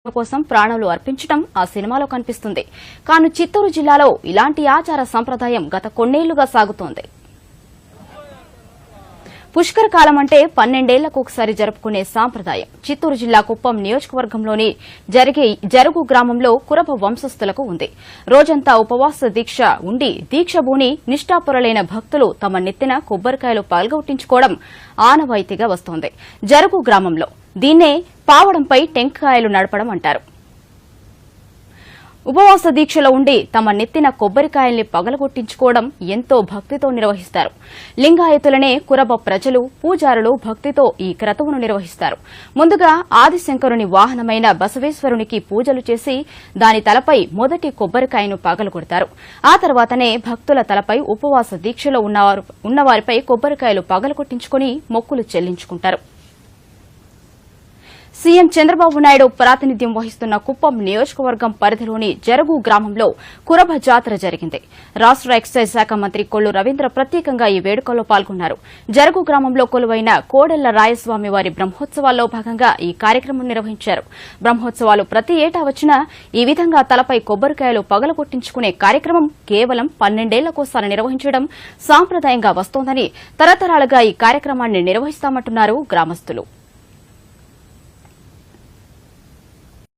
కోసం ప్రాణాలు అర్పించడం ఆ సినిమాలో కనిపిస్తుంది. కానీ చిత్తూరు జిల్లాలో ఇలాంటి ఆచార సంప్రదాయం గత కొన్నేళ్లుగా సాగుతోంది. పుష్కర కాలం అంటే 12 ఏళ్లకు ఒకసారి జరుపుకునే సాంప్రదాయం చిత్తూరు జిల్లా కుప్పం నియోజకవర్గంలోని జరుగు గ్రామంలో కురబ వంశస్థులకు ఉంది. రోజంతా ఉపవాస దీక్ష ఉండి దీక్షభూని నిష్ఠాపరులైన భక్తులు తమ నెత్తిన కొబ్బరికాయలు పగలగొట్టించుకోవడం ఆనవాయితీగా వస్తోంది. జరుగు గ్రామంలో దీన్నే పావడంపై టెంకాయలు నడపడం అంటారు. ఉపవాస దీక్షలో ఉండి తమ నెత్తిన కొబ్బరికాయల్ని పగలగొట్టించుకోవడం ఎంతో భక్తితో నిర్వహిస్తారు. లింగాయతులనే కురబ ప్రజలు పూజారులు భక్తితో ఈ క్రతువును నిర్వహిస్తారు. ముందుగా ఆదిశంకరుని వాహనమైన బసవేశ్వరునికి పూజలు చేసి దాని తలపై మొదటి కొబ్బరికాయను పగలగొడతారు. ఆ తర్వాతనే భక్తుల తలపై ఉపవాస దీక్షలో ఉన్నవారిపై కొబ్బరికాయలు పగలగొట్టించుకుని మొక్కులు చెల్లించుకుంటారు. సీఎం చంద్రబాబు నాయుడు ప్రాతినిధ్యం వహిస్తున్న కుప్పం నియోజకవర్గం పరిధిలోని జరుగు గ్రామంలో కురబ జాతర జరిగింది. రాష్ట ఎక్సైజ్ శాఖ మంత్రి కొల్లు రవీంద్ర ప్రత్యేకంగా ఈ వేడుకల్లో పాల్గొన్నారు. జరుగు గ్రామంలో కొలువైన కోడెళ్ల రాయస్వామి వారి బ్రహ్మోత్సవాల్లో భాగంగా ఈ కార్యక్రమం నిర్వహించారు. బ్రహ్మోత్సవాలు ప్రతి ఏటా వచ్చినా ఈ విధంగా తలపై కొబ్బరికాయలు పగలగొట్టించుకునే కార్యక్రమం కేవలం 12 ఏళ్లకోసారి నిర్వహించడం సాంప్రదాయంగా వస్తోందని తరతరాలుగా ఈ కార్యక్రమాన్ని నిర్వహిస్తామంటున్నారు గ్రామస్తులు.